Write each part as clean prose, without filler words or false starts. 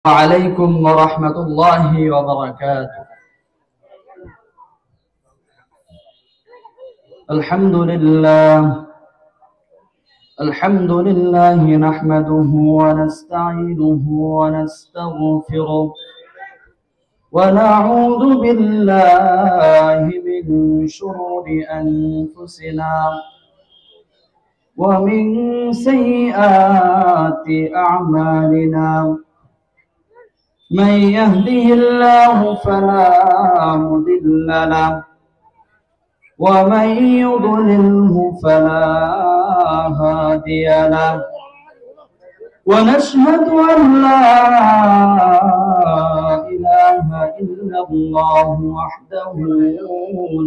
عليكم ورحمة الله وبركاته. الحمد لله نحمده ونستعينه ونستغفره ونعوذ بالله من شرور أنفسنا ومن سيئات أعمالنا. من يهده الله فلا مضل له ومن يضلله فلا هادي له، ونشهد أن لا إله إلا الله وحده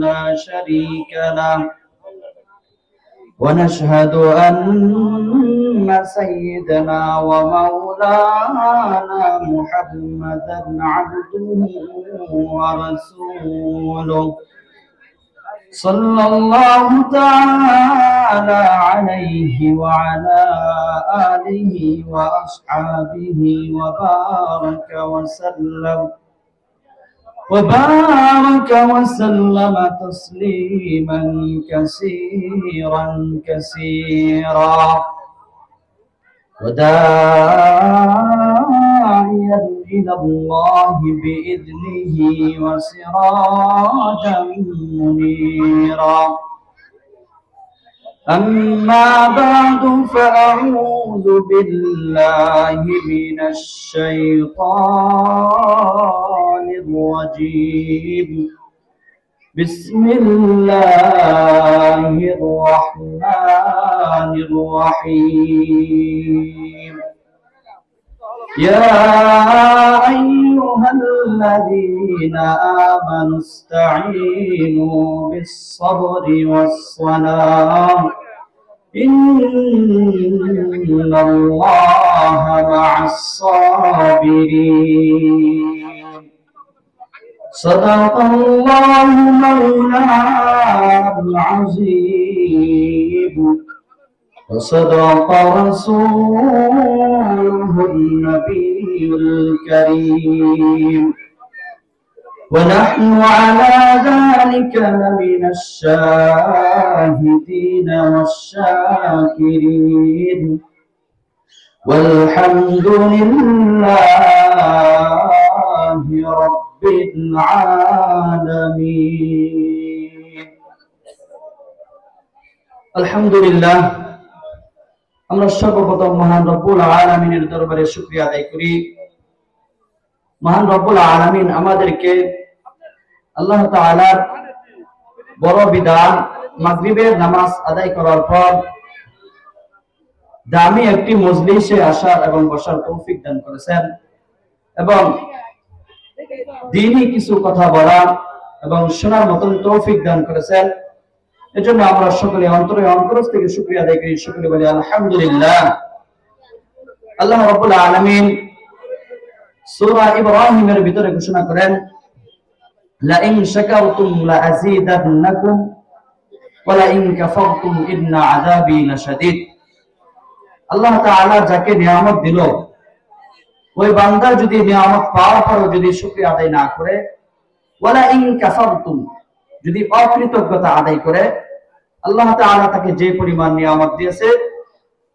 لا شريك له، ونشهد أن سيدنا ومولانا محمدا عبده ورسوله، صلى الله تعالى عليه وعلى آله وأصحابه وبارك وسلم تسليما كثيرا كثيرا، وداعيا إلى الله بإذنه وسراجا منيرا. أما بعد فأعوذ بالله من الشيطان الرجيم. بسم الله الرحمن الرحيم. يا أيها الذين آمنوا استعينوا بالصبر والصلاة إن الله مع الصابرين. صدق الله مولانا العظيم وصدق رسوله النبي الكريم، ونحن على ذلك لمن الشاهدين والشاكرين، والحمد لله رب العالمين। الحمد لله। আমরা সর্বপ্রথম মহান রব্বুল আলামিনের দরবারে শুকরিয়া আদায় করি। মহান রব্বুল আলামিন আমাদেরকে আল্লাহ তাআলার বড় বিধান মাগরিবের নামাজ আদায় করার পর দামি একটি মজলিসে আসার এবং বসার তৌফিক দান করেছেন, এবং দ্বীনি কিছু কথা বলা এবং শোনার মতন তৌফিক দান করেছেন। এজন্য আমরা সকলে অন্তর থেকে শুকরিয়া আদায় করি, সকলে বলি আলহামদুলিল্লাহ। আল্লাহ রাব্বুল আলামিন সূরা ইব্রাহিমের ভিতরে ঘোষণা করেন, লা ইন শাকারতুম লা আযীদান্নাকুম ওয়া লা ইন কাফারতুম ইন্না আযাবি লাশাদীদ। আল্লাহ তাআলা যাকে নিয়ামত দিল, ওই বান্দা যদি নিয়ামত পাওয়ার পরও যদি শুকরিয়া আদায় না করে, ওয়া লা ইন কাফারতুম, যদি অকৃতজ্ঞতা আদায় করে, আল্লাহ তাআলা তাকে যে পরিমাণ নিয়ামত দিয়েছে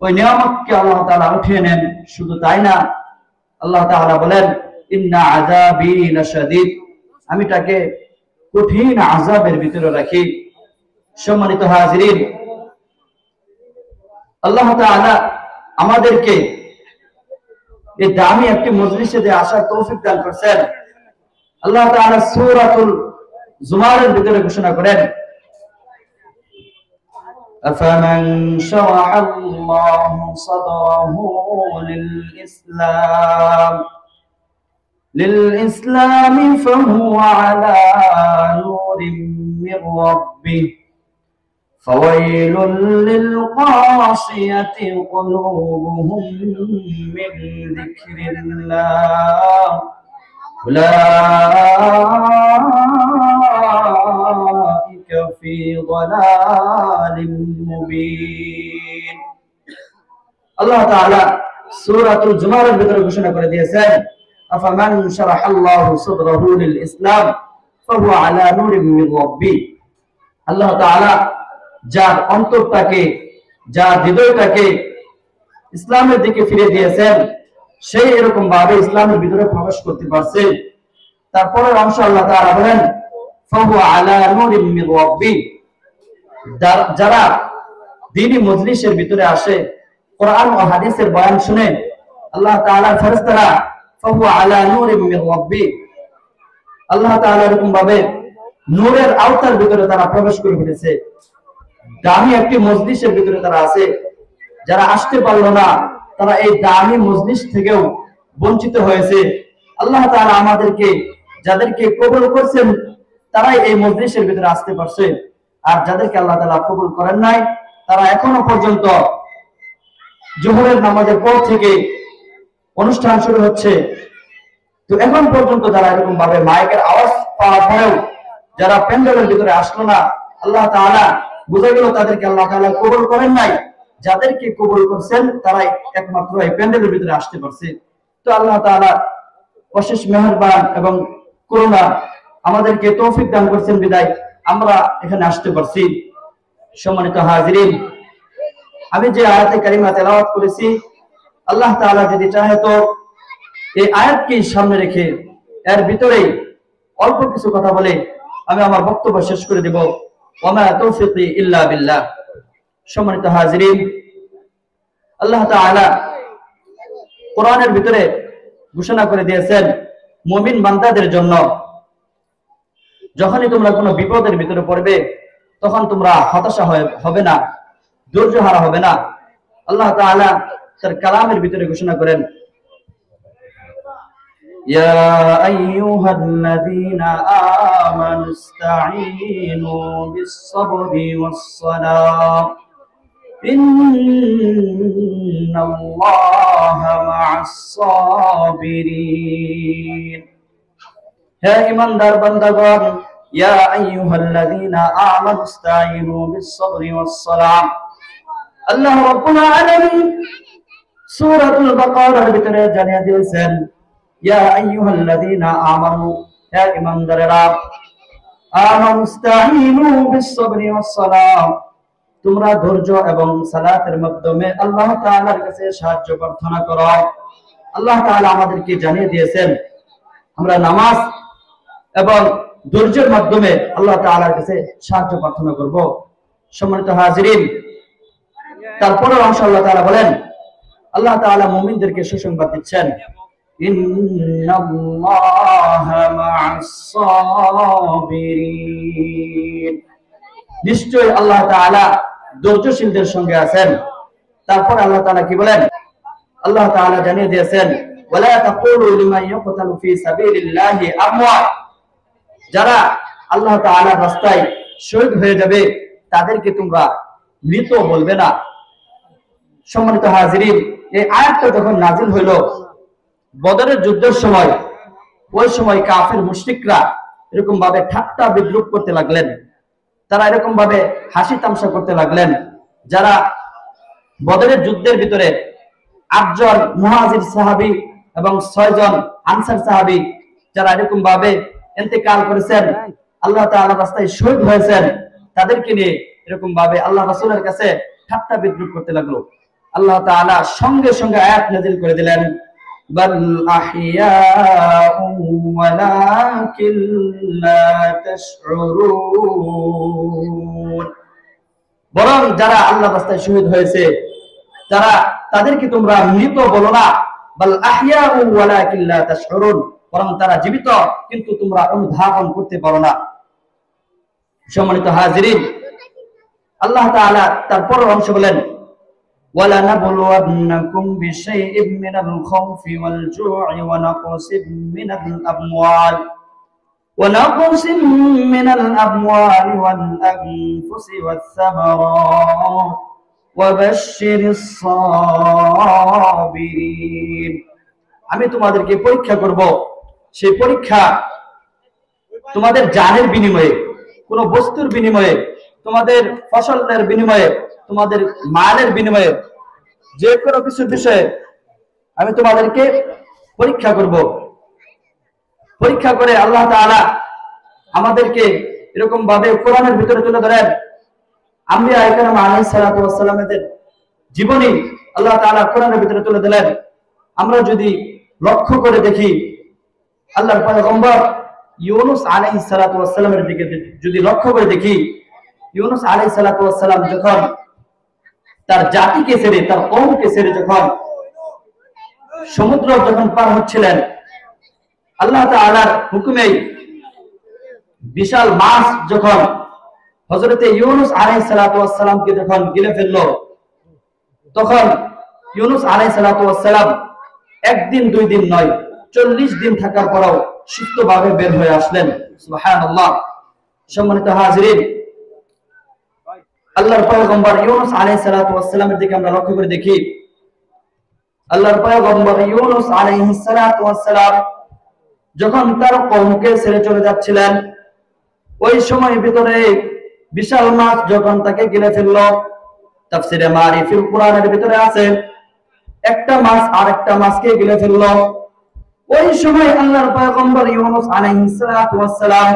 ওই নিয়ামতকে আল্লাহ তাআলা উঠিয়ে নেন। শুধু তাই না, আল্লাহ তাআলা বলেন ইন্না আযাবি লাশাদীদ, আমি তাকে কঠিন আযাবের ভিতরে রাখি। সম্মানিত হাজিরিন, আল্লাহ তাআলা আমাদেরকে এই দামি একটি মজলিসে যে আসার তৌফিক দান করেছেন। আল্লাহ তাআলা সূরাতুল জুমারের ভিতরে ঘোষণা করেন, أفمن شرح الله صدره للإسلام فهو على نور من ربه فويل للقاسية قلوبهم من ذكر الله أولئك في ضلال مبين। আল্লাহ তাআলা সূরাতুল জুমারের ভিতরে ঘোষণা করে দিয়েছেন, আফামান শারাহাল্লাহু সাদরাহু লিল ইসলাম ফাহুয়া আলা নূরিম মির রাব্বি। আল্লাহ তাআলা যার অন্তরটাকে, যার হৃদয়টাকে ইসলামের দিকে ফিরে দিয়েছেন, সেই এরকম ভাবে ইসলামের ভিতরে প্রবেশ করতে পারছে। তারপরের অংশ আল্লাহ তাআলা বলেন ফাহুয়া আলা নূরিম মির রাব্বি। যারা দ্বীনি মজলিসের ভিতরে আসে, কোরআন ও হাদিসের বয়ান শুনে, আল্লাহ তাআলার ফেরেশতারা ফাহুয়া আলা নূরিম মির রাব্বি, আল্লাহ তাআলা এরকম ভাবে নূরের আওতার ভিতরে তারা প্রবেশ করে ফেলেছে। দামি একটি মজলিসের ভিতরে তারা আছে, যারা আসতে পারলো না তারা এই দামি মজলিস থেকেও বঞ্চিত হয়েছে। আল্লাহ তাআলা আমাদেরকে, যাদেরকে কবুল করছেন তারাই এই মজলিসের ভিতরে আসতে পারছে, আর যাদেরকে আল্লাহ তাআলা কবুল করেন নাই তারা এখনো পর্যন্ত জোহরের নামাজের পর থেকে অনুষ্ঠান শুরু হচ্ছে, তো এখন পর্যন্ত যারা এরকম ভাবে মাইকের আওয়াজ পাওয়ার পরেও যারা প্যান্ডেলের ভিতরে আসলো না, আল্লাহ তাআলা বুঝে গেল তাদেরকে আল্লাহ তাআলা কবুল করেন নাই। যাদেরকে কবুল করছেন তারাই একমাত্র এই প্যান্ডেলের ভিতরে আসতে পারছে। তো আল্লাহ তাআলা অশেষ মেহেরবান এবং করুণা, আমাদেরকে তৌফিক দান করছেন বিদায় আমরা এখানে আসতে পারছি। সম্মানিত হাজিরিন, আমি যে আয়াতে কারিমা তেলাওয়াত করেছি, আল্লাহ তাআলা যদি চাহে তো এই আয়াতকে সামনে রেখে এর ভিতরেই অল্প কিছু কথা বলে আমি আমার বক্তব্য শেষ করে দেব। ওয়া মা তাওফীকি ইল্লা বিল্লাহ। সম্মানিত হাজিরিন, আল্লাহ তাআলা কোরআনের ভিতরে ঘোষণা করে দিয়েছেন মুমিন বান্দাদের জন্য, যখনই তোমরা কোনো বিপদের ভিতরে পড়বে তখন তোমরা হতাশা হবে না, ধৈর্য হারা হবে না। আল্লাহ তাআলা তার কালামের ভিতরে ঘোষণা করেন, ইয়া আইয়ুহাল্লাযীনা আমানু ইসতাঈনু বিস-সাবরি ওয়াস-সালাহ ইন্নাল্লাহা মা'আস-সাবিরিন। হে ঈমানদার বান্দাগণ, ইয়া আইয়ুহাল্লাযীনা আমানু ইসতাঈনু বিস-সাবরি ওয়াস-সালাহ। আল্লাহ রাব্বুল আলামিন সূরাতুল বাকারার ভিতরে জানিয়ে দিয়েছেন, ইয়া আইয়ুহাল্লাযীনা আমানু, হে ঈমানদারেরা, আমানু ইসতাঈনু বিস-সাবরি ওয়াস-সালাহ, তোমরা ধৈর্য এবং সালাতের মাধ্যমে আল্লাহ তাআলার কাছে সাহায্য প্রার্থনা করো। আল্লাহ তাআলা আমাদেরকে জানিয়ে দিয়েছেন আমরা নামাজ এবং ধৈর্যের মাধ্যমে আল্লাহ তাআলার কাছে সাহায্য প্রার্থনা করব। সম্মানিত হাজিরিন, তারপরে অংশ আল্লাহ তাআলা বলেন, আল্লাহ তাআলা মুমিনদেরকে সুসংবাদ দিচ্ছেন, ইন্নাল্লাহা মা'আস-সাবিরিন, নিশ্চয়ই আল্লাহ তাআলা ধৈর্যশীলদের সঙ্গে আছেন। তারপর আল্লাহ তাআলা কি বলেন? আল্লাহ তাআলা জানিয়ে দিয়েছেন, ওয়ালা তাকুলু লিমান ইয়াকতালু ফি সাবিলিল্লাহি আমওয়াত, যারা আল্লাহ তাআলার রাস্তায় শহীদ হয়ে যাবে তাদেরকে তোমরা মৃত বলবে না। সম্মানিত হাজিরিন, এই আয়াতটা যখন নাজিল হইল বদরের যুদ্ধের সময়, ওই সময় কাফের মুশরিকরা এরকম ভাবে ঠাট্টা বিদ্রুপ করতে লাগলেন, তারা এরকম ভাবে হাসি তামাশা করতে লাগলেন। যারা বদরের যুদ্ধের ভিতরে 8 জন মুহাজির সাহাবী এবং 6 জন আনসার সাহাবী যারা এরকম ভাবে ইন্তেকাল করেছেন, আল্লাহ তাআলার রাস্তায় শহীদ হয়েছেন, তাদেরকে নিয়ে এরকম ভাবে আল্লাহ রাসূলের কাছে ঠাট্টা বিদ্রুপ করতে লাগলো। আল্লাহ তাআলা সঙ্গে সঙ্গে আয়াত নাযিল করে দিলেন, বাল আহইয়াউ ওয়ালাকিন লা তাশউরুন, বরং যারা আল্লাহর রাস্তায় শহীদ হয়েছে তাদেরকে তোমরা মৃত বলো না, বাল আহইয়াউ ওয়ালাকিন লা তাশউরুন, বরং তারা জীবিত কিন্তু তোমরা অনুধাবন করতে পারো না। সম্মানিত হাজিরিন, আল্লাহ তাআলা তারপর অংশ বলেন, ওয়ালা নাবলুওয়ান্নাকুম বিশাইইম মিনাল খাউফি ওয়াল জু'i ওয়া নাকসিম মিনাল আমওয়ালি ওয়াল আনফুসি ওয়াস সামারাত ওয়া বাশশিরিস সাবিরিন। আমি তোমাদেরকে পরীক্ষা করব, সেই পরীক্ষা তোমাদের জানের বিনিময়ে, কোন বস্তুর বিনিময়ে, তোমাদের ফসলের বিনিময়ে, তোমাদের মালের বিনিময়ে, যে কোনো কিছুর বিষয়ে আমি তোমাদেরকে পরীক্ষা করব। পরীক্ষা করে আল্লাহ তাআলা আমাদেরকে এরকম ভাবে কোরআনের ভিতরে তুলে ধরেন। আম্বিয়া ইকরাম আলাইহিস সালাতু ওয়াস সালামের জীবনী আল্লাহ তাআলা কোরআনের ভিতরে তুলে দিলেন। আমরা যদি লক্ষ্য করে দেখি, আল্লাহর পয়গম্বর ইউনূস আলাইহিস সালাতু ওয়াস সালামের দিকে যদি লক্ষ্য করে দেখি, ইউনূস আলাইহিস সালাতু ওয়াস সালাম যখন তার জাতিকে ছেড়ে, তার কওমকে ছেড়ে যখন সমুদ্র যখন পার হচ্ছিলেন, আল্লাহ তাআলার হুকুমে বিশাল মাছ যখন হযরতে ইউনূস আলাইহিস সালাতু ওয়াস সালামকে যখন গিলে ফেললো, তখন ইউনূস আলাইহিস সালাতু ওয়াস সালাম একদিন দুই দিন নয় 40 দিন থাকার পরেও সুস্থভাবে বের হয়ে আসলেন। সুবহানাল্লাহ। সম্মানিত হাজিরিন, আল্লাহর পয়গম্বর ইউনূস আলাইহিস সালাতু ওয়াস সালামের দিকে আমরা লক্ষ্য করে দেখি। আল্লাহর পয়গম্বর ইউনূস আলাইহিস সালাতু ওয়াস সালাম যখন তার কওমকে ছেড়ে চলে যাচ্ছিলেন, ওই সময়ের ভিতরে বিশাল মাছ যখন তাকে গিলে ফেললো, তাফসীরে মারিফুল কোরআনের ভিতরে আছে একটা মাছ আরেকটা মাছকে গিলে ফেললো। ওই সময় আল্লাহর পয়গম্বর ইউনূস আলাইহিস সালাতু ওয়াস সালাম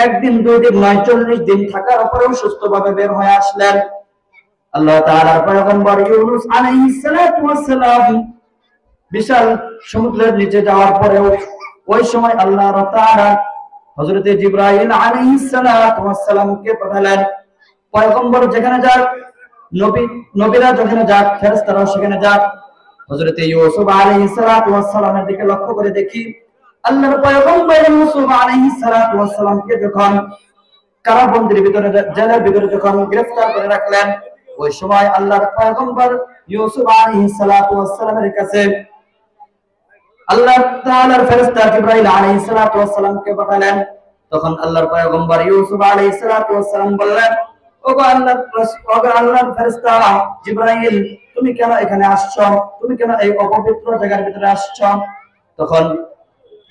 একদিন দুই দিন নয় 40 দিন থাকার পরেও সুস্থভাবে বের হয়ে আসলেন। আল্লাহ তাআলার পয়গম্বর ইউনূস আলাইহিস সালাতু ওয়াস সালাম বিশাল সমুদ্রের নিচে যাওয়ার পরেও ওই সময় আল্লাহ তাআলা হযরতে জিবরাইল আলাইহিস সালাতু ওয়াস সালামকে পাঠালেন। পয়গম্বর যেখানে যাক, নবীরা যেখানে যাক, ফেরেশতারাও সেখানে যাক। হযরতে ইউসুফ আলাইহিস সালাতু ওয়াস সালামের দিকে লক্ষ্য করে দেখি, আল্লাহর পয়গম্বর ইউসুফ আলাইহিস সালাতু ওয়াস সালামকে যখন কারাবন্দির ভিতরে, জেলের ভিতরে যখন গ্রেফতার করে রাখলেন, ওই সময় আল্লাহর পয়গম্বর ইউসুফ আলাইহিস সালাতু ওয়াস সালামের কাছে আল্লাহ তাআলার ফেরেশতা জিবরাইল আলাইহিস সালাতু ওয়াস সালামকে পাঠালেন। তখন আল্লাহর পয়গম্বর ইউসুফ আলাইহিস সালাতু ওয়াস সালাম বললেন, ওগো আল্লাহর ফেরেশতা জিবরাইল, তুমি কেন এখানে আসছো? তুমি কেন এই অপবিত্র জায়গার ভিতরে আসছো? তখন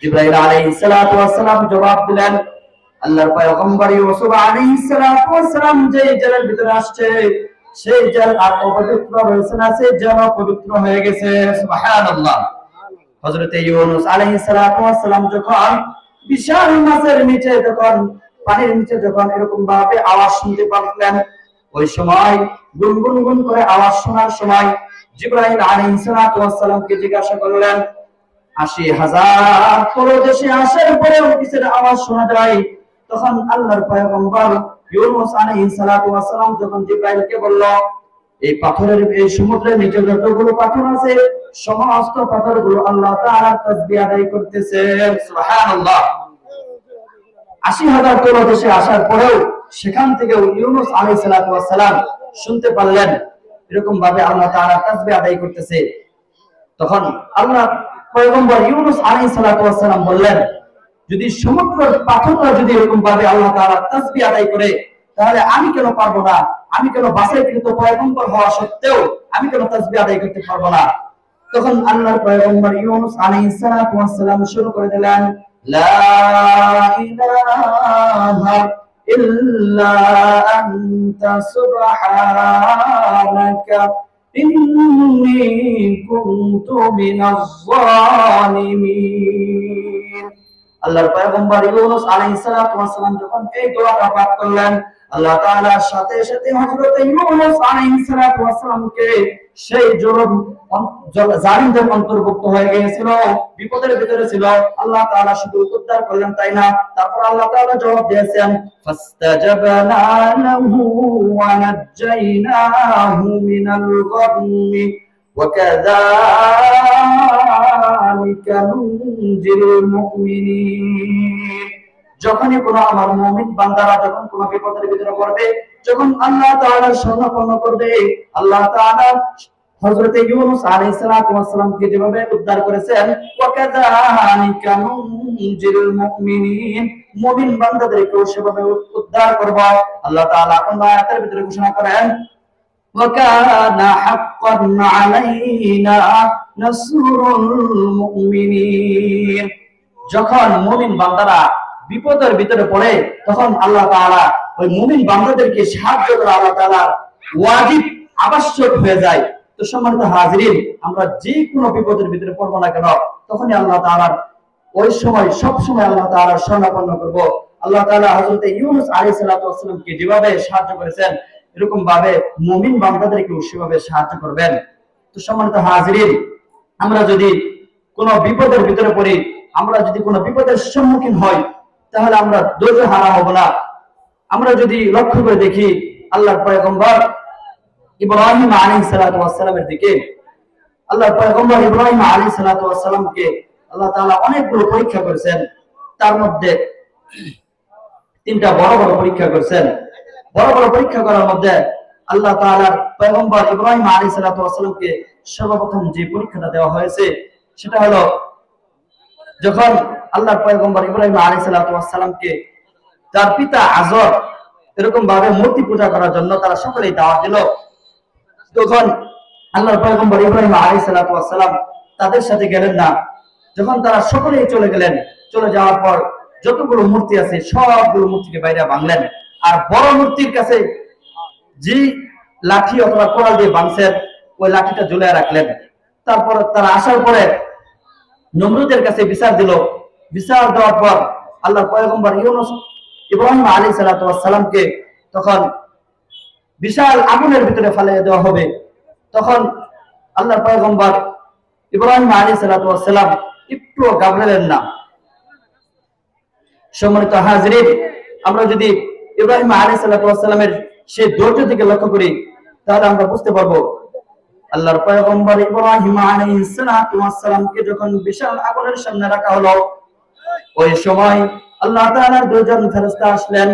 জিবরাইল আলাইহিস সালাতু ওয়াস সালাম জবাব দিলেন, আল্লাহর পয়গম্বর ইউসুফ আলাইহিস সালাতু ওয়াস সালাম যে জেলের ভিতরে আসছে, সেই জেল আর অপবিত্র রয়েছে না, সেই জেল পবিত্র হয়ে গেছে। সুবহানাল্লাহ। হযরতে ইউনূস আলাইহিস সালাতু ওয়াস সালাম যখন বিশাল মাছের নিচে, যখন পানির নিচে যখন এরকম ভাবে আওয়াজ শুনতে পারলেন, ওই সময় গুনগুন গুন করে আওয়াজ শোনার সময় জিবরাইল আলাইহিস সালাতু ওয়াস সালামকে জিজ্ঞাসা করলেন, 80,000 পরদেশে আসার পরেও কিসের আওয়াজ শোনা যায়? তখন আল্লাহর পয়গম্বর ইউনূস আলাইহিস সালাতু ওয়াস সালাম যখন জিবরাইলকে বলল, এই পাথরের, এই সমুদ্রের নিচে যতগুলো পাথর আছে, সমস্ত পাথরগুলো আল্লাহ তাআলার তাসবিহ আদায় করতেছে। সুবহানাল্লাহ। 80,000 পরদেশে আসার পরেও সেখান থেকে ইউনূস আলাইহিস সালাতু ওয়াস সালাম শুনতে পারলেন এরকম ভাবে আল্লাহ তাআলা তাসবিহ আদায় করতেছে। তখন আল্লাহ পয়গম্বর ইউনূস আলাইহিস সালাতু ওয়াস সালাম বললেন, যদি সমুদ্রের পাথররা যদি এরকম ভাবে আল্লাহ তাআলা তাসবিহ আদায় করে, তাহলে আমি কেন পারবো না? আমি কেন বাছাইকৃত পয়গম্বর হওয়া সত্ত্বেও আমি কেন তাসবিহ আদায় করতে পারবো না? তখন আল্লাহর পয়গম্বর ইউনূস আলাইহিস সালাতু ওয়াস সালাম শুরু করে দিলেন, লা ইলাহা ইল্লা আনতা সুবহানাকা ইন্নী কুনতু মিনাজ জালিমিন। আল্লাহর পয়গম্বর ইউনূস আলাইহিস সালাতু ওয়াস সালাম যখন এই দোয়াটা পাঠ করলেন, আল্লাহ তাআলার সাথে সাথে হযরত ইউনূস আলাইহিস সালাতু ওয়াস সালামকে সেই জালিমদের অন্তর্ভুক্ত হয়ে গিয়েছিল, বিপদের ভিতরে ছিল। আল্লাহ তাআলা শুধু উদ্ধার করলেন তাই না, তারপর আল্লাহ তাআলা জবাব দিয়েছেন, ফাস্তাজাবনা লাহু ওয়া নাজ্জাইনাহু মিনাল গাম্মি ওয়া কাযালিকা নুনজিল মুমিনিন। যখনই কোনো আমার মুমিন বান্দারা যখন কোনো বিপদের ভিতরে পড়বে, যখন আল্লাহ তাআলার শরণাপন্ন করবে, আল্লাহ তাআলা হযরত ইউনূস আলাইহিস সালাতু ওয়াস সালামকে যেভাবে উদ্ধার করেছেন, ওয়া কাযালিকা নুনজিল মুমিনিন, মুমিন বান্দাদেরকেও সেভাবে উদ্ধার করব। আল্লাহ তাআলা অন্য আয়াতের ভিতরে ঘোষণা করেন, ওয়া কানা হাক্কান আলাইনা নাসরুল মুমিনিন। যখন মুমিন বান্দারা বিপদের ভিতরে পড়ে, তখন আল্লাহ তাআলা ওই মুমিন বান্দাদেরকে সাহায্য করা আল্লাহ তাআলার ওয়াজিব, আবশ্যক হয়ে যায়। তো সম্মানিত হাজিরিন, আমরা যে কোনো বিপদের ভিতরে পড়বো না কেন, তখনই আল্লাহ তাআলার ওই সময় সব সময় আল্লাহ তাআলার শরণাপন্ন করব। আল্লাহ তাআলা হযরত ইউনূস আলাইহিস সালাতু ওয়াস সালামকে যেভাবে সাহায্য করেছেন এরকম ভাবে মুমিন বান্দাদেরকে সেভাবে সাহায্য করবেন। তো সম্মানিত হাজিরিন, আমরা যদি কোনো বিপদের ভিতরে পড়ি, আমরা যদি কোনো বিপদের সম্মুখীন হই, তাহলে আমরা ধৈর্য হারা হব না। আমরা যদি লক্ষ্য করে দেখি আল্লাহর পয়গম্বর ইব্রাহিম আলাইহিস সালাতু ওয়াস সালামের দিকে, আল্লাহর পয়গম্বর ইব্রাহিম আলাইহিস সালাতু ওয়াস সালামকে আল্লাহ তাআলা অনেকগুলো পরীক্ষা করেছেন। তার মধ্যে তিনটা বড় বড় পরীক্ষা করেছেন। বড় বড় পরীক্ষা করার মধ্যে আল্লাহ তাআলার পয়গম্বর ইব্রাহিম আলাইহিস সালাতু ওয়াস সালামকে সর্বপ্রথম যে পরীক্ষাটা দেওয়া হয়েছে সেটা হলো যখন আল্লাহর পয়গম্বর ইব্রাহিম আলাইহিস সালাতু ওয়াস সালামকে তার পিতা আজর এরকম ভাবে মূর্তি পূজা করার জন্য তারা সকলেই দাওয়াত দিল। তখন আল্লাহর পয়গম্বর ইব্রাহিম আলাইহিস সালাতু ওয়াস সালাম তাদের সাথে গেলেন না। যখন তারা সকলেই চলে গেলেন, চলে যাওয়ার পর যতগুলো মূর্তি আছে সবগুলো মূর্তিকে বাইরে ভাঙলেন, আর বড় মূর্তির কাছে যে লাঠি অথবা কোড়াল দিয়ে ভাঙছেন ওই লাঠিটা ঝুলিয়ে রাখলেন। তারপর তারা আসার পরে নমরুদের কাছে বিচার দিল। বিচার দেওয়ার পর আল্লাহর পয়গম্বর ইউনূস ইব্রাহিম আলাইহিস সালাতু ওয়াস সালামকে তখন বিশাল আগুনের ভিতরে ফেলে দেওয়া হবে। তখন আল্লাহর পয়গম্বর ইব্রাহিম আলাইহিস সালাতু ওয়াস সালাম একটু ঘাবড়ালেন না। সম্মানিত হাজিরিন, আমরা যদি ইব্রাহিম আলাইহিস সালাতু ওয়াস সালামের সেই ধৈর্য দিকে লক্ষ্য করি তাহলে আমরা বুঝতে পারবো আল্লাহর পয়গম্বর ইব্রাহিম আলাইহিস সালাতু ওয়াস সালামকে যখন বিশাল আগুনের সামনে রাখা হলো, ওই সময় আল্লাহ তাআলার দুইজন ফেরেশতা আসলেন,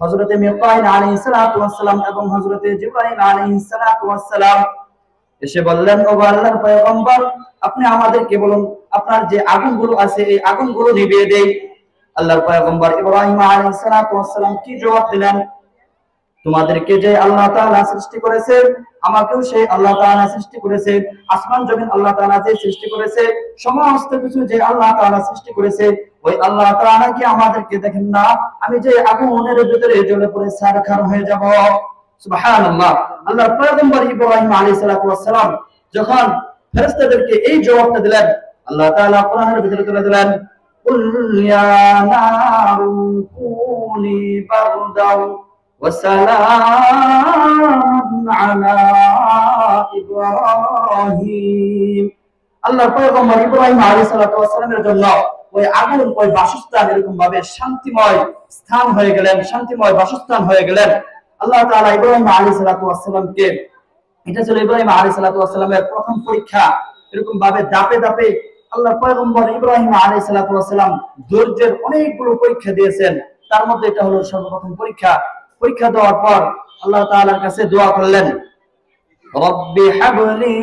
হযরতে মিকাঈল আলাইহিস সালাতু ওয়াস সালাম এবং হযরতে জিবরাইল আলাইহিস সালাতু ওয়াস সালাম এসে বললেন, ও আল্লাহর পয়গম্বর, আপনি আমাদেরকে বলুন আপনার যে আগুনগুলো আছে এই আগুনগুলো নিভিয়ে দেই। আল্লাহর পয়গম্বর ইব্রাহিম আলাইহিস সালাতু ওয়াস সালাম কি জবাব দিলেন? তোমাদেরকে যে আল্লাহ তাআলা সৃষ্টি করেছে, আমাকেও সেই আল্লাহ তাআলা সৃষ্টি করেছে, আসমান জমিন আল্লাহ তাআলা যে সৃষ্টি করেছে, সমস্ত কিছু যে আল্লাহ তাআলা সৃষ্টি করেছে, ওই আল্লাহ তাআলা কি আমাদেরকে দেখেন না? আমি যে আগুনের ভিতরে জ্বলে পড়ে ছারখার হয়ে যাব। সুবহানাল্লাহ। আল্লাহর পয়গম্বর ইব্রাহিম আলাইহিস সালাতু ওয়াস সালাম যখন ফেরেশতাদেরকে এই জবাবটা দিলেন, আল্লাহ তাআলা কোরআনের ভিতরে তুলে দিলেন, কুল ইয়া নারু কুনি বারদাও ওয়াসালামুন আলা ইব্রাহিম। আল্লাহর পয়গম্বর ইব্রাহিম আলাইহিস সালাতু ওয়াস সালামের জন্য ওই আগুন ওই বাসস্থান এরকম ভাবে শান্তিময় স্থান হয়ে গেলেন, শান্তিময় বাসস্থান হয়ে গেলেন। আল্লাহ তাআলা ইব্রাহিম আলাইহিস সালাতু ওয়াস সালামকে, এটা ছিল ইব্রাহিম আলাইহিস সালাতু ওয়াস সালামের প্রথম পরীক্ষা। এরকম ভাবে ধাপে ধাপে আল্লাহর পয়গম্বর ইব্রাহিম আলাইহিস সালাতু ওয়াস সালাম ধৈর্যের অনেকগুলো পরীক্ষা দিয়েছেন। তার মধ্যে এটা হলো সর্বপ্রথম পরীক্ষা। পরীক্ষা দেওয়ার পর আল্লাহ তাআলার কাছে দোয়া করলেন, রব্বি হাবলি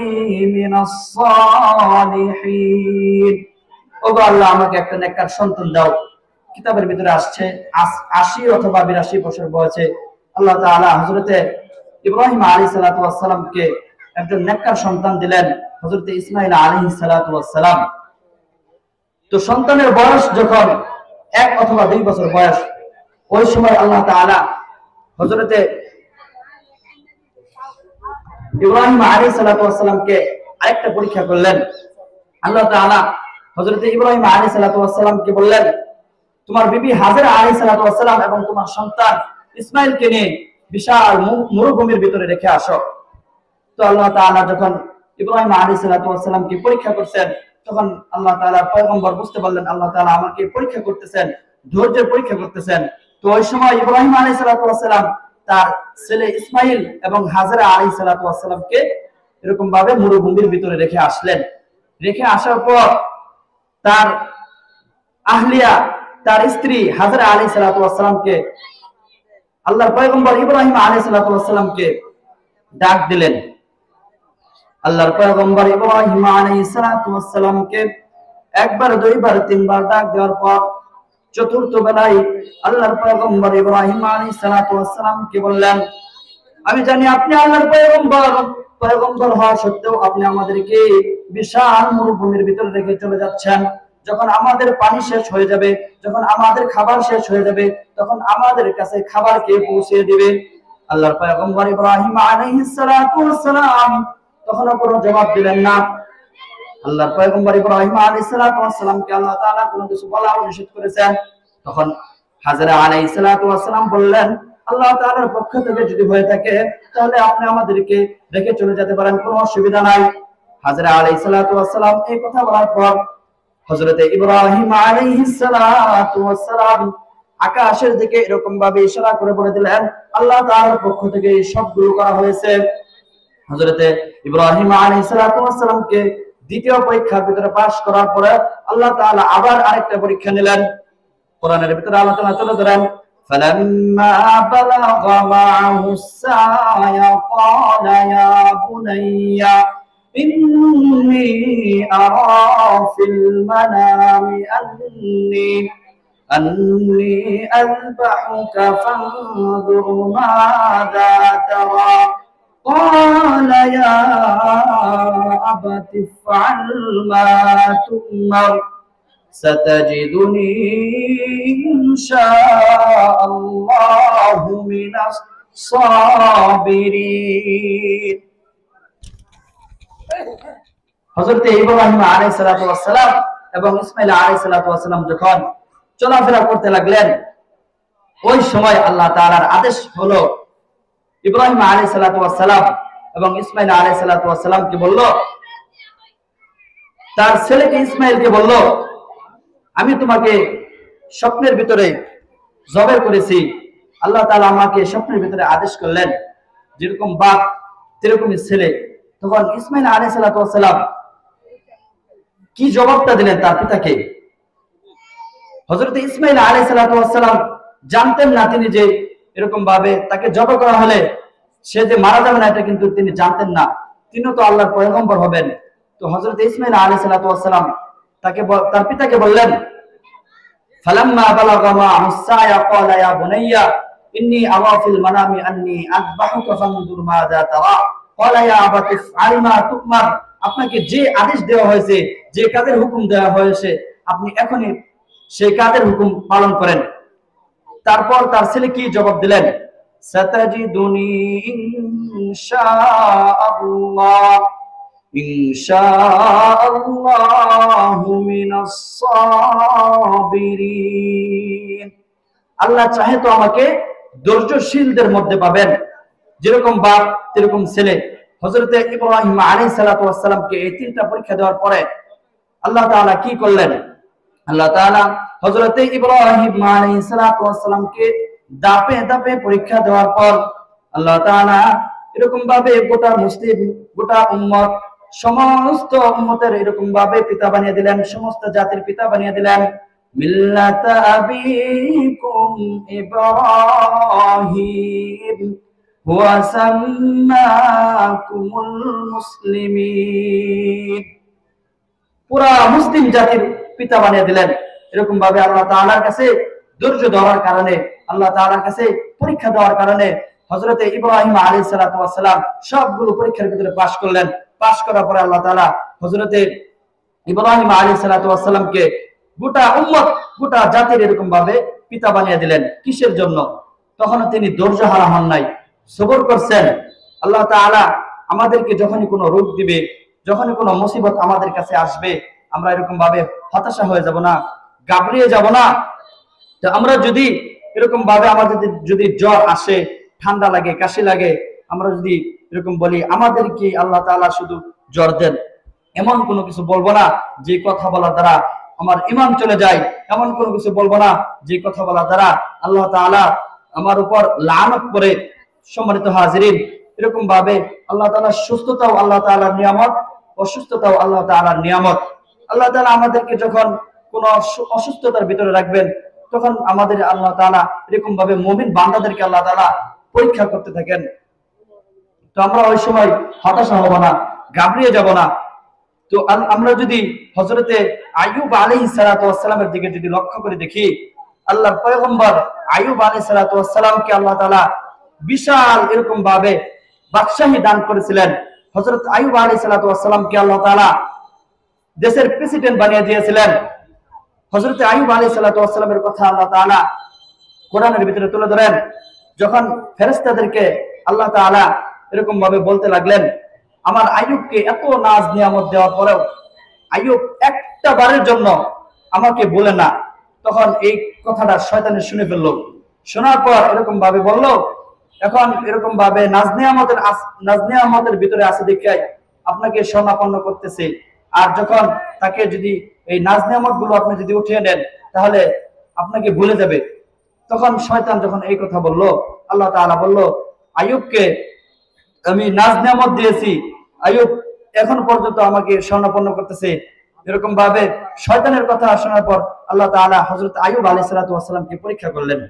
মিনাস সালিহিন, ওগো আল্লাহ আমাকে একটা নেককার সন্তান দাও। কিতাবের ভিতরে আসছে 80 অথবা 82 বছর বয়সে আল্লাহ তাআলা হযরতে ইব্রাহিম আলাইহিস সালাতু ওয়াস সালামকে একজন নেককার সন্তান দিলেন, হযরতে ইসমাঈল আলাইহিস সালাতু ওয়াস সালাম। তো সন্তানের বয়স যখন 1 অথবা 2 বছর বয়স, ওই সময় আল্লাহ তাআলা হযরতে ইব্রাহিম আলাইহিস সালাতু ওয়াস সালামকে আরেকটা পরীক্ষা করলেন। আল্লাহ তাআলা হযরতে ইব্রাহিম আলাইহিস সালাতু ওয়াস সালামকে বললেন, তোমার বিবি হাজেরা আলাইহিস সালাতু ওয়াস সালাম এবং তোমার সন্তান ইসমাঈলকে নিয়ে বিশাল মরুভূমির ভিতরে রেখে আসো। তো আল্লাহ তাআলা যখন ইব্রাহিম আলাইহিস সালাতু ওয়াস সালামকে পরীক্ষা করছেন, তখন আল্লাহ তাআলার পয়গম্বর বুঝতে পারলেন আল্লাহ তাআলা আমাকে পরীক্ষা করতেছেন, ধৈর্যের পরীক্ষা করতেছেন। তো ওই সময় ইব্রাহিম আলাইহিস সালাতু ওয়াস সালাম তার ছেলে ইসমাঈল এবং হাজেরা আলাইহিস সালাতু ওয়াস সালামকে এরকম ভাবে মরুভূমির ভিতরে রেখে আসলেন। রেখে আসার পর তার আহলিয়া, তার স্ত্রী হাজেরা আলাইহিস সালাতু ওয়াস সালামকে আল্লাহর পয়গম্বর ইব্রাহিম আলাইহিস সালাতু ওয়াস সালামকে ডাক দিলেন। আল্লাহর পয়গম্বর ইব্রাহিম আলাইহিস সালাতু ওয়াস সালামকে একবার, দুইবার, তিনবার ডাক দেওয়ার পর চতুর্থ বেলায় আল্লাহর পয়গম্বর ইব্রাহিম আলাইহিস সালাতু ওয়াস সালামকে বললেন, আমি জানি আপনি আল্লাহর পয়গম্বর হওয়া সত্ত্বেও আপনি আমাদেরকে বিশাল মরুভূমির ভিতরে রেখে চলে যাচ্ছেন। যখন আমাদের পানি শেষ হয়ে যাবে, যখন আমাদের খাবার শেষ হয়ে যাবে, তখন আমাদের কাছে খাবার কে পৌঁছে দিবে? আল্লাহর পয়গম্বর ইব্রাহিম আলাইহিস সালাতু ওয়াস সালাম তখন কোনো জবাব দিলেন না। আল্লাহর পয়গম্বর ইব্রাহিম আলাইহিস সালাতু ওয়াস সালামকে আল্লাহ তাআলা কোনো কিছু বলা নিষেধ করেছেন, তখন হাজরা আলাইহিস সালাতু ওয়াস সালাম বললেন, আল্লাহ তাআলার পক্ষ থেকে যদি হয়ে থাকে তাহলে আপনি আমাদেরকে রেখে চলে যেতে পারেন, কোনো অসুবিধা নাই। হাজরা আলাইহিস সালাতু ওয়াস সালাম এই কথা বলার পর হযরতে ইব্রাহিম আলাইহিস সালাতু ওয়াস সালাম আকাশের দিকে এরকম ভাবে ইশারা করে বলে দিলেন, আল্লাহ তাআলার পক্ষ থেকে এই সবগুলো করা হয়েছে। হযরতে ইব্রাহিম আলাইহিস সালাতু ওয়াস সালামকে দ্বিতীয় পরীক্ষার ভিতরে পাস করার পরে আল্লাহ তাআলা আবার আরেকটা পরীক্ষা নিলেন। কোরআনের ভিতরে আলোচনা চলে ধরেন, فَلَمَّا بَلَغَ مَعَهُ السَّعْيَ قَالَ يَا بُنَيَّ إِنِّي أَرَى فِي الْمَنَامِ أَنِّي أَذْبَحُكَ فَانظُرْ مَاذَا تَرَى قال يا أبت افعل ما تؤمر ستجدني إن شاء الله من الصابرين। হযরত ইব্রাহিম আলাইহিস সালাতু ওয়াস সালাম এবং ইসমাঈল আলাইহিস সালাতু ওয়াস সালাম যখন চলাফেরা করতে লাগলেন, ওই সময় আল্লাহ তাআলার আদেশ হলো ইব্রাহিম আলাইহিস সালাতু ওয়াস সালাম এবং ইসমাঈল আলাইহিস সালাতু ওয়াস সালামকে বলল, তার ছেলেকে ইসমাঈলকে বলল, আমি তোমাকে স্বপ্নের ভিতরে জবাই করেছি। আল্লাহ তাআলা আমাকে স্বপ্নের ভিতরে আদেশ করলেন, যেরকম বাপ তেরকমই ছেলে। তখন ইসমাঈল আলাইহিস সালাতু ওয়াস সালাম কি জবাবটা দিলেন তার পিতাকে? হযরত ইসমাঈল আলাইহিস সালাতু ওয়াস সালাম জানতেন না তিনি যে এরকম ভাবে তাকে জবাই করা হলে সে যে মারা যাবে না, এটা কিন্তু তিনি জানতেন না। তিনিও তো আল্লাহর পয়গম্বর হবেন। তো হযরত ইসমাঈল আলাইহিস সালাতু ওয়াস সালাম তার পিতাকে বললেন, ফালাম্মা বালাগা মা'হু আস-সা'য়া ক্বালা ইয়া বুনাইয়া ইন্নী আরা ফিল মানামি আন্নী আযবাহুকা ফানজুর মাযা তারা ক্বালা ইয়া আবাতি ইফআল মা তু'মার। আপনাকে যে আদেশ দেওয়া হয়েছে, যে কাজের হুকুম দেওয়া হয়েছে, আপনি এখনই সেই কাজের হুকুম পালন করেন। তারপর তার ছেলে কি জবাব দিলেন? সাতাজিদুনি ইনশাআল্লাহু মিনাস সাবিরিন। আল্লাহ চাহে তো আমাকে ধৈর্যশীলদের মধ্যে পাবেন। যেরকম বাপ তেরকম ছেলে। হযরতে ইব্রাহিম আলাইহিস সালাতু ওয়াস সালামকে এই তিনটা পরীক্ষা দেওয়ার পরে আল্লাহ তাআলা কি করলেন? আল্লাহ তাআলা হযরতে ইব্রাহিম আলাইহিস সালাতু ওয়াস সালামকে ধাপে ধাপে পরীক্ষা দেওয়ার পর আল্লাহ তাআলা এরকম ভাবে গোটা মুসলিম, গোটা উম্মত, সমস্ত উম্মতের এরকম ভাবে পিতা বানিয়ে দিলেন, সমস্ত জাতির পিতা বানিয়ে দিলেন। মিল্লাতা আবিকুম ইব্রাহিম ওয়া সাম্মাকুমুল মুসলিমিন। পুরা মুসলিম জাতির পিতা বানিয়ে দিলেন। এরকম ভাবে আল্লাহ তাআলার কাছে ধৈর্য ধরার কারণে, আল্লাহ তাআলার কাছে পরীক্ষা দেওয়ার কারণে হযরতে ইব্রাহিম আলাইহিস সালাতু ওয়াস সালাম সবগুলো পরীক্ষার ভিতরে পাস করলেন। পাস করার পরে আল্লাহ তাআলা হযরতে ইব্রাহিম আলাইহিস সালাতু ওয়াস সালামকে গোটা উম্মত, গোটা জাতির এরকম ভাবে পিতা বানিয়ে দিলেন। কিসের জন্য? তখন তিনি ধৈর্য হারা হন নাই, সবর করছেন। আল্লাহ তাআলা আমাদেরকে যখনই কোনো রোগ দিবে, যখনই কোনো মুসিবত আমাদের কাছে আসবে, আমরা এরকম ভাবে হতাশা হয়ে যাব না, ঘাবড়িয়ে যাব না। তো আমরা যদি এরকম ভাবে আমাদের যদি জ্বর আসে, ঠান্ডা লাগে, কাশি লাগে, আমরা যদি এরকম বলি আমাদের কি আল্লাহ তাআলা শুধু জ্বর দেন, এমন কোনো কিছু বলবো না যে কথা বলার দ্বারা আমার ঈমান চলে যায়। এমন কোনো কিছু বলবো না যে কথা বলার দ্বারা আল্লাহ তাআলা আমার উপর লানত করে। সম্মানিত হাজিরিন, এরকম ভাবে আল্লাহ তাআলা সুস্থতাও আল্লাহ তাআলার নিয়ামত, অসুস্থতাও আল্লাহ তাআলার নিয়ামত। আল্লাহ তাআলা আমাদেরকে যখন কোন অসুস্থতার ভিতরে রাখবেন, তখন আমাদের আল্লাহ তাআলা এরকম ভাবে মুমিন বান্দাদেরকে আল্লাহ তাআলা পরীক্ষা করতে থাকেন। তো আমরা ওই সময় হতাশা হব না, ঘাবড়িয়ে যাব না। তো আমরা যদি হযরতে আইয়ুব আলাইহিস সালাতু ওয়াস সালামের দিকে যদি লক্ষ্য করে দেখি, আল্লাহর পয়গম্বর আইয়ুব আলাইহিস সালাতু ওয়াস সালামকে আল্লাহ তাআলা বিশাল এরকম ভাবে বাদশাহী দান করেছিলেন। হযরত আইয়ুব আলাইহিস সালাতু ওয়াস সালামকে আল্লাহ তাআলা দেশের প্রেসিডেন্ট বানিয়ে দিয়েছিলেন। হযরত আইয়ুব আলাইহিস সালাতু ওয়াস সালামের কথা আল্লাহ তাআলা কোরআনের ভিতরে তুলে ধরেন। যখন ফেরেশতাদেরকে আল্লাহ তাআলা এরকম ভাবে বলতে লাগলেন, আমার আইয়ুবকে এত নাজ নিয়ামত দেওয়ার পরেও আইয়ুব একটা বারের জন্য আমাকে বলে না। তখন এই কথাটা শয়তানে শুনে ফেললো। শোনার পর এরকম ভাবে বলল, এখন এরকম ভাবে নাজনিয়ামতের ভিতরে আছে দেখে আপনাকে স্বর্ণাপন্ন করতেছে। আর যখন তাকে যদি এই নাজনিয়ামত গুলো আপনি যদি উঠিয়ে নেন তাহলে আপনাকে ভুলে যাবে। তখন শয়তান যখন এই কথা বলল, আল্লাহ তাআলা বলল, আইয়ুবকে আমি নাজনিয়ামত দিয়েছি, আইয়ুব এখন পর্যন্ত আমাকে স্বর্ণাপন্ন করতেছে। এরকম ভাবে শয়তানের কথা শোনার পর আল্লাহ তাআলা হযরত আইয়ুব আলাইহিস সালাতু ওয়াস সালামকে পরীক্ষা করলেন।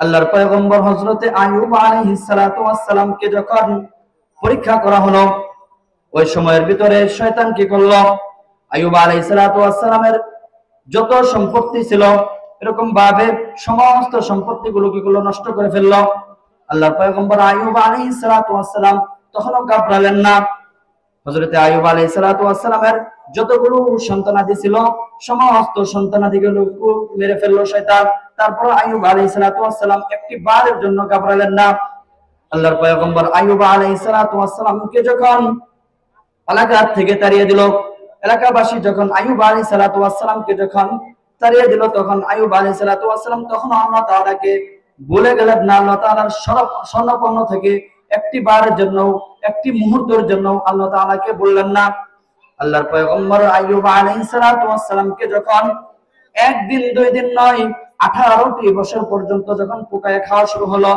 আল্লাহর পয়গম্বর হযরতে আইয়ুব আলাইহিস সালাতু ওয়াস সালামকে যখন পরীক্ষা করা হলো, ওই সময়ের ভিতরে শয়তান কি করলো, আইয়ুব আলাইহিস সালাতু ওয়াস সালামের যত সম্পত্তি ছিল এরকম ভাবে সমস্ত সম্পত্তিগুলো কি করলো, নষ্ট করে ফেললো। আল্লাহর পয়গম্বর আইয়ুব আলাইহিস সালাতু ওয়াস সালাম তখনও ঘাবড়ালেন না। হযরতে আইয়ুব আলাইহিস সালাতু ওয়াস সালামের যতগুলো সন্তানাদি ছিল সমস্ত সন্তানাদিগুলো মেরে ফেললো শয়তান। তারপর আইয়ুব আলাইহিস সালাতু ওয়াস সালাম একটি বারের জন্য ঘাবড়ালেন না। আল্লাহর পয়গম্বর আইয়ুব আলাইহিস সালাতু ওয়াস সালামকে যখন এলাকা থেকে তাড়িয়ে দিল, এলাকাবাসী যখন আইয়ুব আলাইহিস সালাতু ওয়াস সালামকে যখন তাড়িয়ে দিল, তখন আইয়ুব আলাইহিস সালাতু ওয়াস সালাম তখন আল্লাহ তাআলাকে ভুলে গেলেন না। আল্লাহ তাআলার স্বর্ণাপন্ন থেকে একটি বারের জন্য, একটি মুহূর্তের জন্য আল্লাহ তাআলাকে বললেন না। আল্লাহর পয়গম্বর আইয়ুব আলাইহিস সালাতু ওয়াস সালামকে যখন একদিন দুই দিন নয় 18টি বছর পর্যন্ত যখন পোকায় খাওয়া শুরু হলো,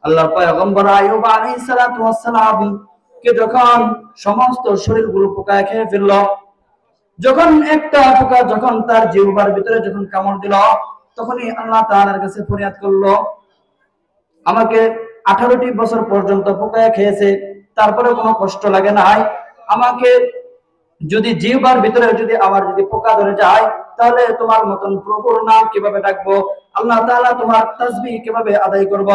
আল্লাহর পয়গম্বর আইয়ুব আলাইহিস সালাতু ওয়াস সালাম কে যখন সমস্ত শরীরগুলো পোকায় খেয়ে ফেলল, যখন একটা পোকা যখন তার জিহ্বার ভিতরে যখন কামড় দিল, তখনই আল্লাহ তাআলার কাছে ফরিয়াদ করলো, আমাকে 18টি বছর পর্যন্ত পোকায় খেয়েছে, তারপরে কোনো কষ্ট লাগে নাই, আমাকে যদি জিহ্বার ভিতরে যদি আমার যদি পোকা ধরে যায় তাহলে তোমার মতন প্রভুর নাম কিভাবে ডাকবো, আল্লাহ তাআলা তোমার তাসবিহ কিভাবে আদায় করব।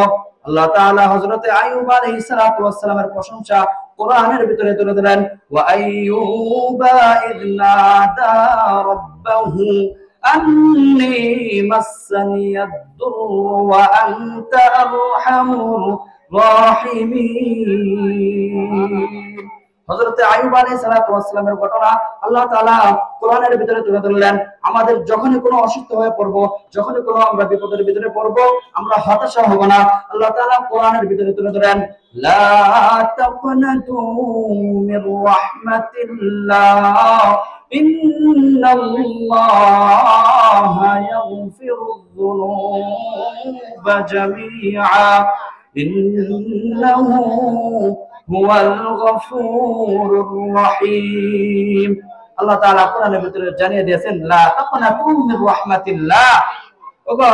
আল্লাহ তাআলা হযরতে আইয়ুব আলাইহিস সালাতু ওয়াস সালামের প্রশংসা কোরআনের ভিতরে তুলে দিলেন, ওয়া আইয়ুবা ইয নাদা রাব্বাহু আন্নী মাসসানিয়াদ-দুররু ওয়া আনতা আরহামুর রাহিমিন। হযরতে আইয়ুব আলাইহিস সালাতু ওয়াস সালামের ঘটনা আল্লাহ তাআলা কোরআনের ভিতরে তুলে ধরলেন। আমাদের যখনই কোনো অসুস্থ হয়ে পড়ব, যখনই কোনো আমরা বিপদের ভিতরে পড়ব, আমরা হতাশা হব না। আল্লাহ তাআলা কোরআনের ভিতরে তুলে ধরেন, লা তাকনাতু মির রাহমাতিল্লাহ ইন্নাল্লাহা ইয়াগফিরুয যুনুবা জামিআ ইন্নাহু হুয়াল গফুরুর রহিম। আল্লাহ তাআলা কোরআনের ভিতরে জানিয়ে দিয়েছেন, লা তাকনাতু মির রাহমাতিল্লাহ, ওগো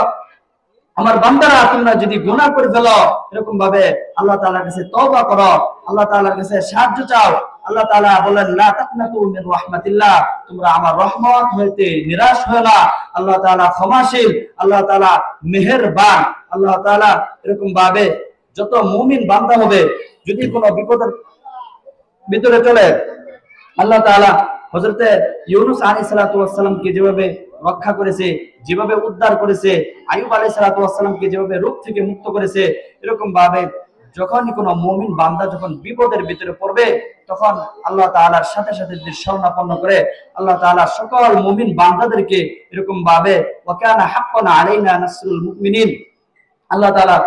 আমার বান্দারা তোমরা যদি গুনাহ করে ফেলো এরকম ভাবে আল্লাহ তাআলার কাছে তওবা করো, আল্লাহ তাআলার কাছে সাহায্য চাও। আল্লাহ তাআলা বলেন, লা তাকনাতু মির রাহমাতিল্লাহ, তোমরা আমার রহমত হইতে নিরাশ হয় না। আল্লাহ তাআলা ক্ষমাশীল, আল্লাহ তাআলা মেহেরবান। আল্লাহ তাআলা এরকম ভাবে যত মুমিন বান্দা হবে যদি কোনো বিপদের ভিতরে চলে, আল্লাহ তাআলা হযরতে ইউনূস আলাইহিস সালাতু ওয়াস সালামকে যেভাবে রক্ষা করেছে, যেভাবে উদ্ধার করেছে, আইয়ুব আলাইহিস সালাতু ওয়াস সালামকে যেভাবে রোগ থেকে মুক্ত করেছে, এরকম ভাবে যখনই কোনো মুমিন বান্দা যখন বিপদের ভিতরে পড়বে তখন আল্লাহ তাআলার সাথে সাথে যদি শরণাপন্ন করে আল্লাহ তাআলা সকল মুমিন বান্দাদেরকে এরকম ভাবে ওয়া কানা হাক্কান আলাইনা নাসরুল মুমিনিন, আল্লাহ তাআলা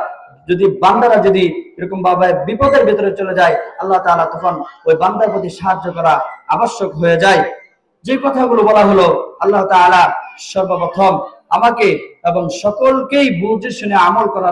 যদি বান্দারা যদি এরকম ভাবে বিপদের ভিতরে চলে যায় আল্লাহ তাআলা তখন ওই বান্দার প্রতি সাহায্য করা আবশ্যক হয়ে যায়। যে কথাগুলো বলা হলো আল্লাহ তাআলা সর্বপ্রথম আমাকে এবং সকলকেই বুঝে শুনে আমল করা